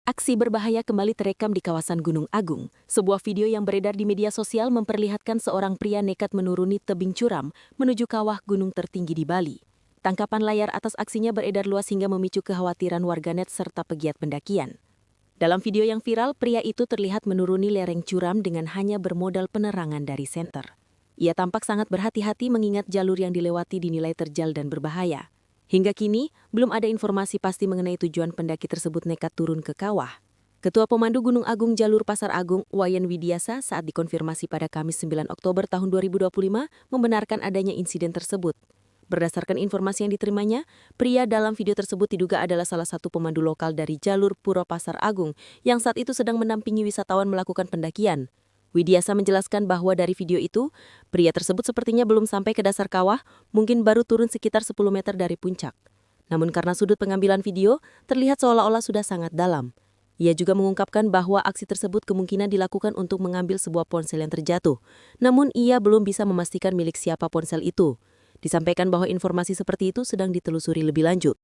Aksi berbahaya kembali terekam di kawasan Gunung Agung. Sebuah video yang beredar di media sosial memperlihatkan seorang pria nekat menuruni tebing curam menuju kawah gunung tertinggi di Bali. Tangkapan layar atas aksinya beredar luas hingga memicu kekhawatiran warganet serta pegiat pendakian. Dalam video yang viral, pria itu terlihat menuruni lereng curam dengan hanya bermodal penerangan dari senter. Ia tampak sangat berhati-hati mengingat jalur yang dilewati dinilai terjal dan berbahaya. Hingga kini, belum ada informasi pasti mengenai tujuan pendaki tersebut nekat turun ke kawah. Ketua Pemandu Gunung Agung Jalur Pasar Agung, Wayan Widiasa, saat dikonfirmasi pada Kamis 9 Oktober tahun 2025, membenarkan adanya insiden tersebut. Berdasarkan informasi yang diterimanya, pria dalam video tersebut diduga adalah salah satu pemandu lokal dari Jalur Puro Pasar Agung yang saat itu sedang mendampingi wisatawan melakukan pendakian. Widiasa menjelaskan bahwa dari video itu, pria tersebut sepertinya belum sampai ke dasar kawah, mungkin baru turun sekitar 10 meter dari puncak. Namun karena sudut pengambilan video, terlihat seolah-olah sudah sangat dalam. Ia juga mengungkapkan bahwa aksi tersebut kemungkinan dilakukan untuk mengambil sebuah ponsel yang terjatuh. Namun ia belum bisa memastikan milik siapa ponsel itu. Disampaikan bahwa informasi seperti itu sedang ditelusuri lebih lanjut.